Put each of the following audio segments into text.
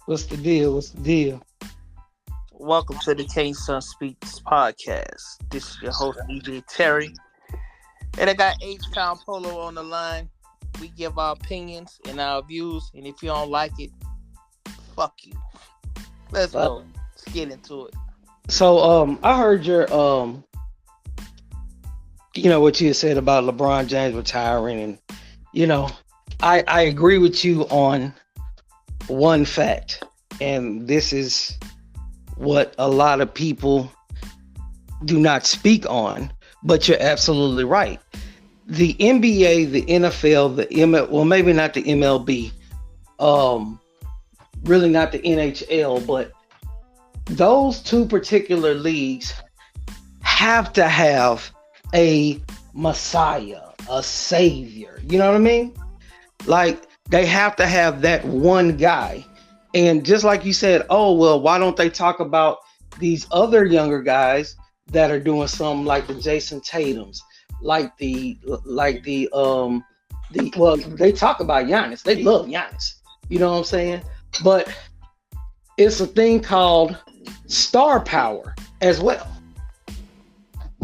What's the deal? What's the deal? Welcome to the King Son Speaks podcast. This is your host, DJ Terry. And I got H Town Polo on the line. We give our opinions and our views, and if you don't like it, fuck you. Let's Uh, go. Let's get into it. I heard what you had said about LeBron James retiring, and you know, I agree with you on one fact, and this is what a lot of people do not speak on, but you're absolutely right. The NBA, the NFL, the ML, well, maybe not the MLB, um, really not the NHL, but those two particular leagues have to have a messiah, a savior. You know what I mean? Like they have to have that one guy. And just like you said, oh well, why don't they talk about these other younger guys that are doing something like the Jason Tatum's, like the they talk about Giannis. They love Giannis. You know what I'm saying? But it's a thing called star power as well.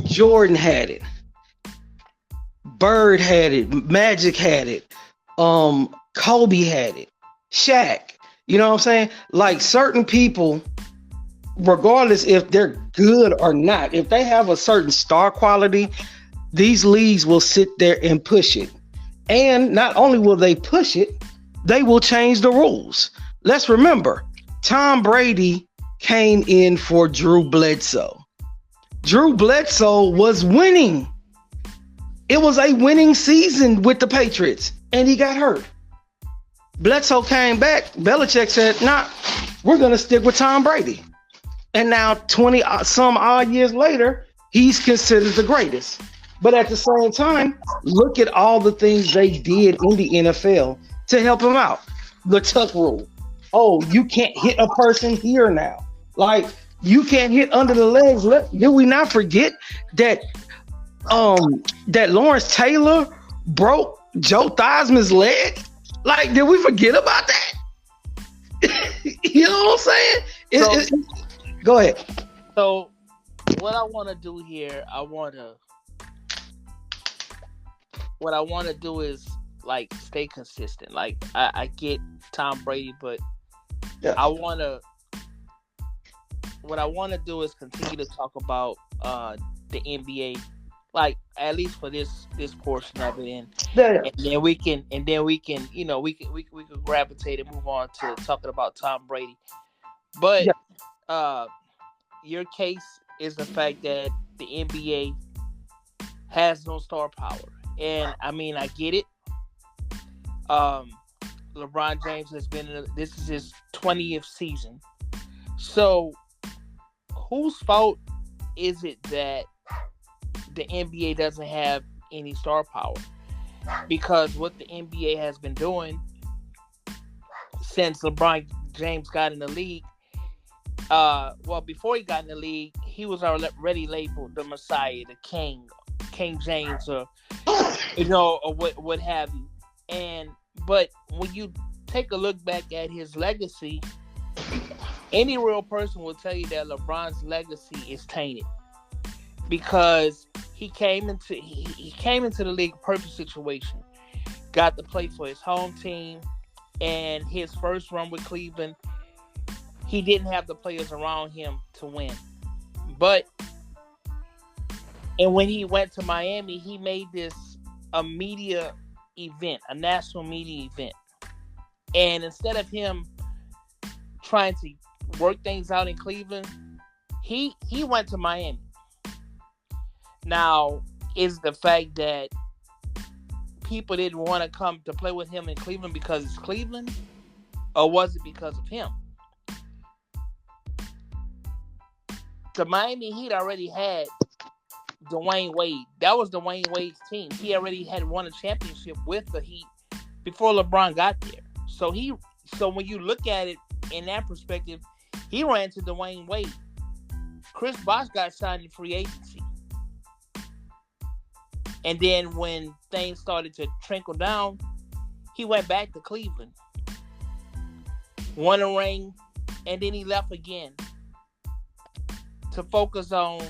Jordan had it. Bird had it. Magic had it. Kobe had it. Shaq. You know what I'm saying? Like certain people, regardless if they're good or not, if they have a certain star quality, these leagues will sit there and push it. And not only will they push it, they will change the rules. Let's remember, Tom Brady came in for Drew Bledsoe. Drew Bledsoe was winning. It was a winning season with the Patriots, and he got hurt. Bledsoe came back. Belichick said, nah, we're going to stick with Tom Brady. And now 20 some odd years later, he's considered the greatest. But at the same time, look at all the things they did in the NFL to help him out. The tuck rule. Oh, you can't hit a person here now. Like, you can't hit under the legs. Did we not forget that that Lawrence Taylor broke Joe Theismann's leg? Like, did we forget about that? You know what I'm saying? Go ahead. So, what I want to do here, what I want to do is like stay consistent. Like, I get Tom Brady, but Yeah. what I want to do is continue to talk about the NBA, like at least for this portion of it, Yeah. and then we can we can gravitate and move on to talking about Tom Brady. But Yeah. uh, your case is the fact that the NBA has no star power, and I mean I get it. Um, LeBron James has been this is his 20th season, so whose fault is it that the NBA doesn't have any star power? Because what the NBA has been doing since LeBron James got in the league, well, before he got in the league, he was already labeled the Messiah, the King, King James, or or what have you. But when you take a look back at his legacy, any real person will tell you that LeBron's legacy is tainted because he came into the league perfect situation, got to play for his home team, and his first run with Cleveland, he didn't have the players around him to win. And when he went to Miami, he made this a media event, a national media event, and instead of him trying to work things out in Cleveland, he went to Miami. Now, is the fact that people didn't want to come to play with him in Cleveland because it's Cleveland, or was it because of him? The Miami Heat already had Dwayne Wade. That was Dwayne Wade's team. He already had won a championship with the Heat before LeBron got there. So when you look at it in that perspective, he ran to Dwayne Wade. Chris Bosh got signed in free agency. And then when things started to trickle down, he went back to Cleveland. won a ring, and then he left again to focus on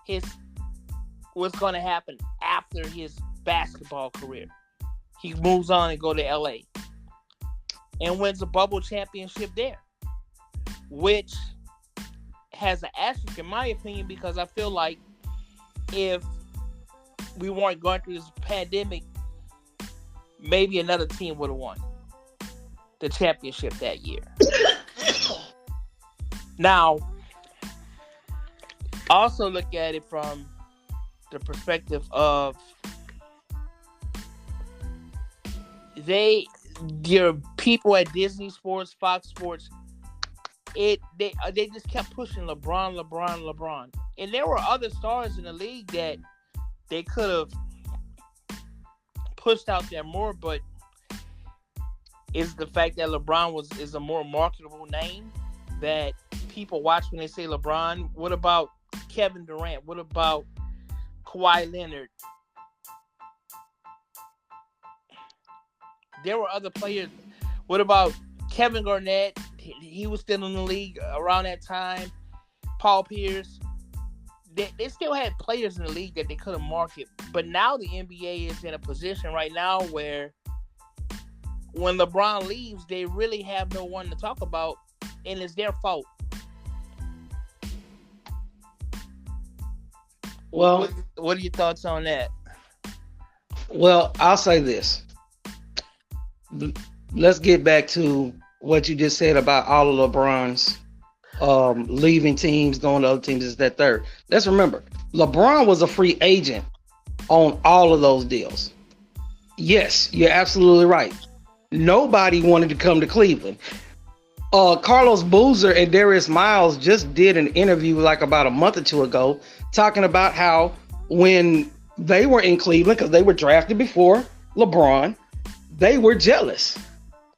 his what's going to happen after his basketball career. He moves on and go to LA and wins a bubble championship there, which has an asterisk in my opinion, because I feel like if we weren't going through this pandemic, maybe another team would have won the championship that year. Now, also look at it from the perspective of your people at Disney Sports, Fox Sports, they just kept pushing LeBron. And there were other stars in the league that they could have pushed out there more, but it's the fact that LeBron is a more marketable name that people watch when they say LeBron. What about Kevin Durant? What about Kawhi Leonard? There were other players. What about Kevin Garnett? He was still in the league around that time. Paul Pierce. They still had players in the league that they could have marketed. But now the NBA is in a position right now where when LeBron leaves, they really have no one to talk about, and it's their fault. Well, what are your thoughts on that? Well, I'll say this. Let's get back to what you just said about all of LeBron's leaving teams, going to other teams, is that third. Let's remember, LeBron was a free agent on all of those deals. Yes, you're absolutely right. Nobody wanted to come to Cleveland. Carlos Boozer and Darius Miles just did an interview like about a month or two ago talking about how when they were in Cleveland, because they were drafted before LeBron, they were jealous.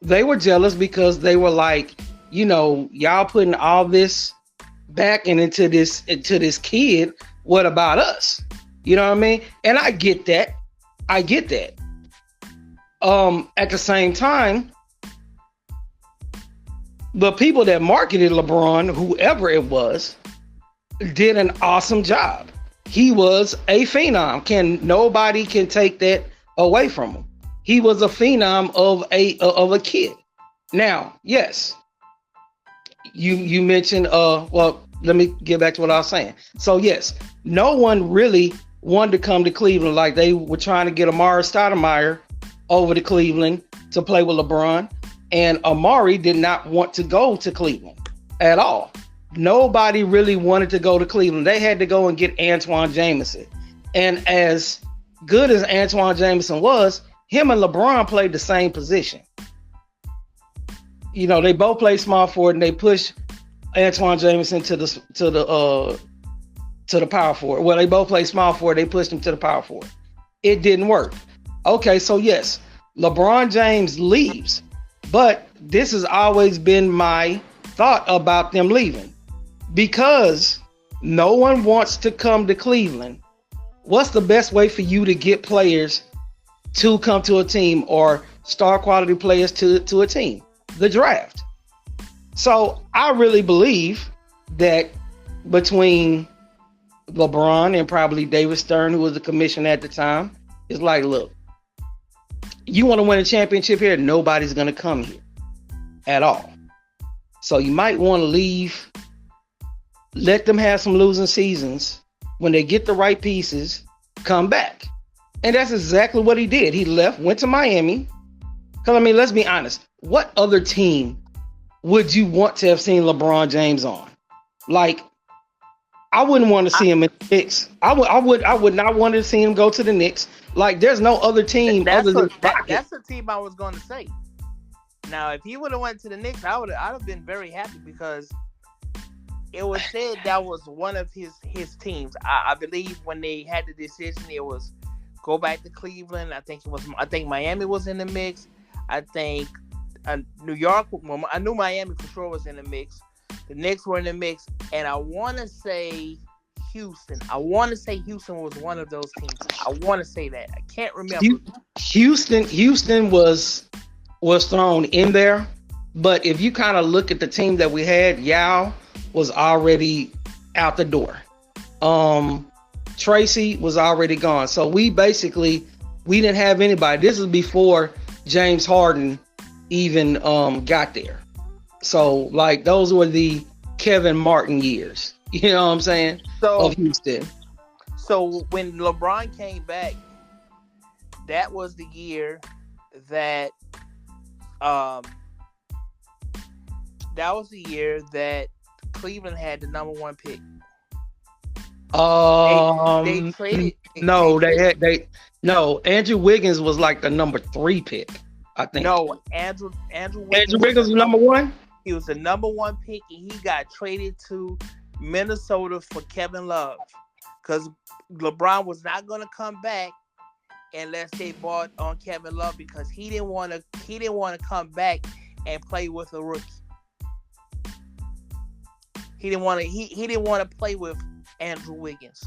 They were jealous because they were like, y'all putting all this back into this kid. What about us? You know what I mean? And I get that. At the same time, the people that marketed LeBron, whoever it was, did an awesome job. He was a phenom. Nobody can take that away from him. He was a phenom of a kid. Now, yes, you mentioned. Well, let me get back to what I was saying. So yes, no one really wanted to come to Cleveland. Like they were trying to get Amari Stoudemire over to Cleveland to play with LeBron, and Amari did not want to go to Cleveland at all. Nobody really wanted to go to Cleveland. They had to go and get Antoine Jameson. And as good as Antoine Jameson was, him and LeBron played the same position. They both played small forward, and they pushed Antoine Jameson to the power forward. Well, they both played small forward. They pushed him to the power forward. It didn't work. Okay, so yes, LeBron James leaves, but this has always been my thought about them leaving, because no one wants to come to Cleveland. What's the best way for you to get players to come to a team, or star quality players to a team? The draft. So I really believe that between LeBron and probably David Stern, who was the commissioner at the time, it's like, look, you want to win a championship here? Nobody's going to come here at all. So you might want to leave, let them have some losing seasons. When they get the right pieces, come back. And that's exactly what he did. He left, went to Miami. Because, let's be honest. What other team would you want to have seen LeBron James on? Like, I wouldn't want to see him in the Knicks. I would not want to see him go to the Knicks. Like, there's no other team other than that's the team I was going to say. Now, if he would have went to the Knicks, I'd have been very happy, because it was said that was one of his teams. I believe when they had the decision, it was go back to Cleveland. I think Miami was in the mix. I think New York. Well, I knew Miami for sure was in the mix. The Knicks were in the mix, and I want to say Houston. I want to say Houston was one of those teams. I want to say that. I can't remember. Houston was thrown in there, But if you kind of look at the team that we had, Yao was already out the door. Tracy was already gone. So we didn't have anybody. This is before James Harden even got there. So like those were the Kevin Martin years. You know what I'm saying? Of Houston. So when LeBron came back, that was the year that Cleveland had the number one pick. They traded. Andrew Wiggins was like the number 3 pick, I think. No, Andrew Wiggins was number 1. He was the number 1 pick, and he got traded to Minnesota for Kevin Love, because LeBron was not going to come back unless they bought on Kevin Love, because he didn't want to come back and play with a rookie. He didn't want to play with Andrew Wiggins.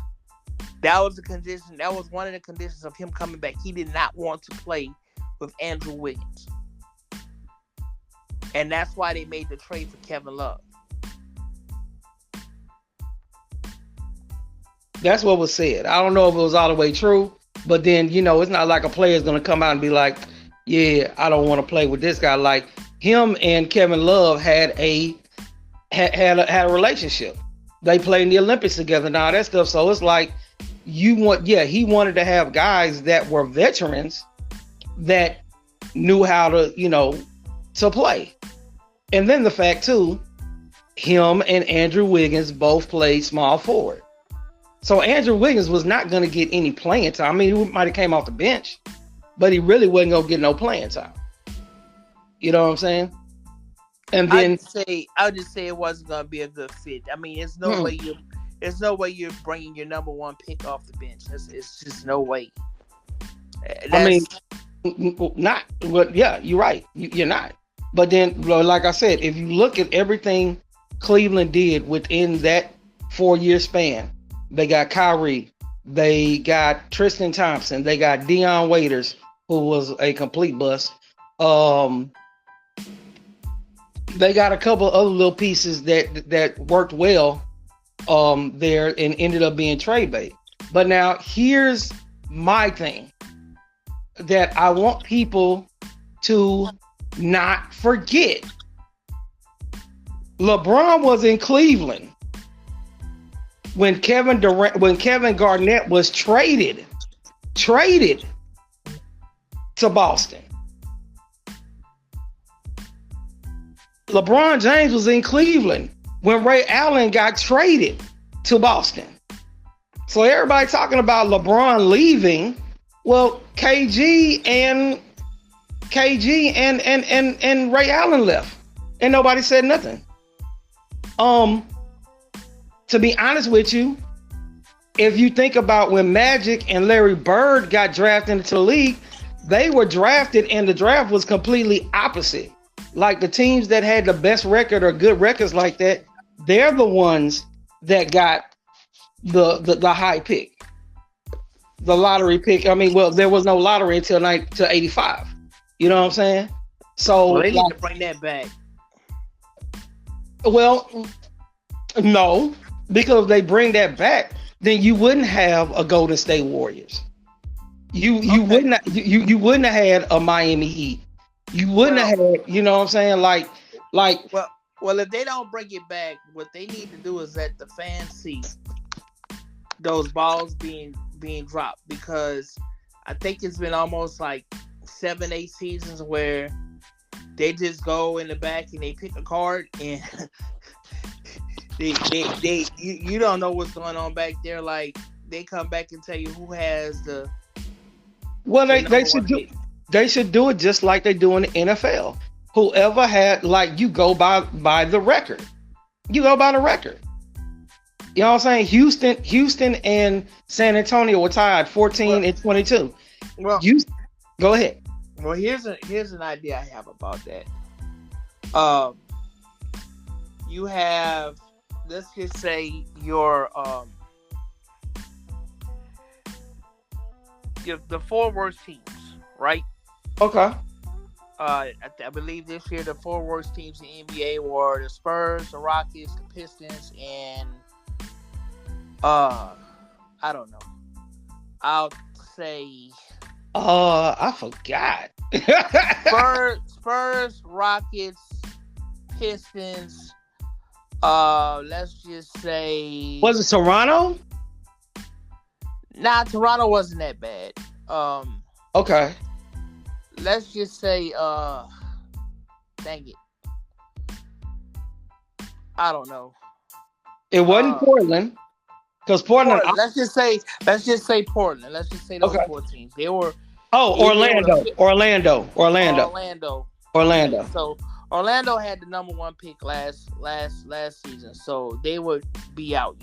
That was the condition. That was one of the conditions of him coming back. He did not want to play with Andrew Wiggins. And that's why they made the trade for Kevin Love. That's what was said. I don't know if it was all the way true, but then, it's not like a player is going to come out and be like, yeah, I don't want to play with this guy. Like him and Kevin Love had a relationship. They played in the Olympics together and all that stuff. So it's like he wanted to have guys that were veterans that knew how to, to play. And then the fact too, him and Andrew Wiggins both played small forward. So Andrew Wiggins was not going to get any playing time. I mean, he might have came off the bench, but he really wasn't going to get no playing time. You know what I'm saying? And then I'll just say it wasn't going to be a good fit. I mean, there's no way you're bringing your number 1 pick off the bench. It's just no way. Not. But yeah, you're right. You're not. But then, like I said, if you look at everything Cleveland did within that 4-year span, they got Kyrie, they got Tristan Thompson, they got Dion Waiters, who was a complete bust. They got a couple other little pieces that worked well there and ended up being trade bait. But now here's my thing that I want people to not forget. LeBron was in Cleveland when Kevin Garnett was traded to Boston. LeBron James was in Cleveland when Ray Allen got traded to Boston. So everybody talking about LeBron leaving. Well, KG and Ray Allen left, and nobody said nothing. To be honest with you, if you think about when Magic and Larry Bird got drafted into the league, they were drafted, and the draft was completely opposite. Like the teams that had the best record or good records like that, they're the ones that got the high pick, the lottery pick. I mean, well, there was no lottery until 85. You know what I'm saying? So they need to bring that back. Well, no, because if they bring that back, then you wouldn't have a Golden State Warriors. You wouldn't have had a Miami Heat. You wouldn't have had, you know what I'm saying? Like. Well, if they don't bring it back, what they need to do is let the fans see those balls being dropped, because I think it's been almost like 7-8 seasons where they just go in the back and they pick a card and you don't know what's going on back there. Like they come back and tell you who has the. Well, they should do it just like they do in the NFL. Whoever had, like, you go by the record. You go by the record. You know what I'm saying? Houston and San Antonio were tied 14 and 22. Well, go ahead. Well, here's an idea I have about that. You have, let's just say the 4 worst teams, right? Okay. I believe this year the four worst teams in the NBA were the Spurs, the Rockets, the Pistons, and I don't know. I'll say I forgot. Spurs, Rockets, Pistons. Let's just say. Was it Toronto? Nah, Toronto wasn't that bad. Okay. Let's just say. Dang it. I don't know. It wasn't Portland. Because Portland. Let's just say Portland. Let's just say those four teams. They were. Oh, Orlando. So Orlando had the number one pick last season, so they would be out.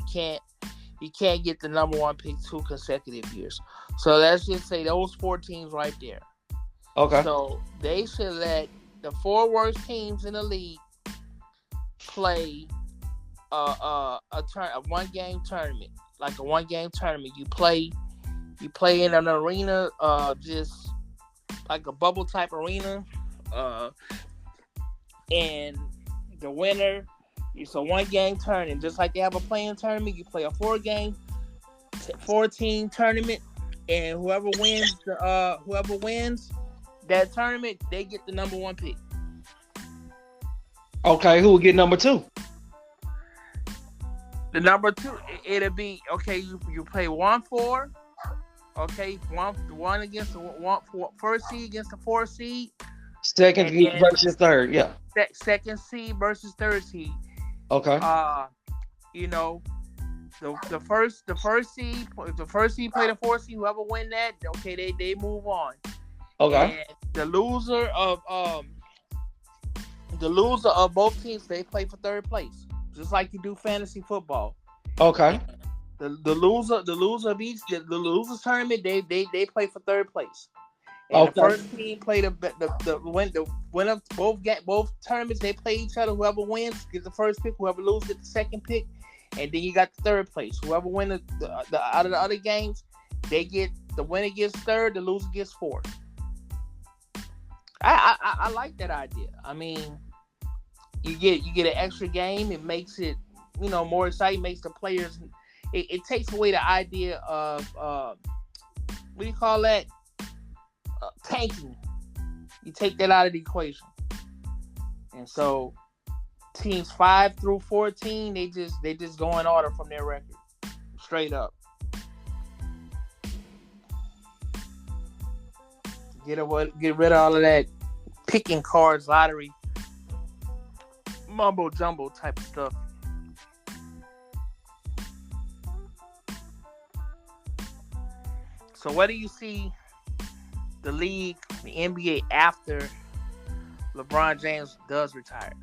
You can't get the number one pick 2 consecutive years. So let's just say those 4 teams right there. Okay. So they should let the 4 worst teams in the league play a 1-game tournament, like a 1-game tournament. You play in an arena, just like a bubble type arena, and the winner. It's a 1-game tournament, just like they have a playing tournament. You play a 4-team tournament, and whoever wins that tournament, they get the number 1 pick. Okay, who will get number 2? The number 2, it'll be okay. You play 1-4. Okay, one against the first seed against the 4th seed. Second seed versus third, yeah. Second seed versus third seed. Okay. The first seed, if the first seed play the 4th seed, whoever win that, okay, they move on. Okay. And the loser of both teams, they play for third place, just like you do fantasy football. Okay. The loser of each the losers tournament, they play for third place. And the first team play the winner of both tournaments. They play each other. Whoever wins gets the first pick. Whoever loses gets the second pick. And then you got the third place. Whoever wins the out of the other games, they get the winner gets third. The loser gets fourth. I like that idea. I mean, you get an extra game. It makes it more exciting. Makes the players. It takes away the idea of what do you call that? Tanking. You take that out of the equation, and so teams 5 through 14, they just go in order from their record, straight up. Get rid of all of that picking cards, lottery, mumbo jumbo type of stuff. So where do you see the league, the NBA, after LeBron James does retire?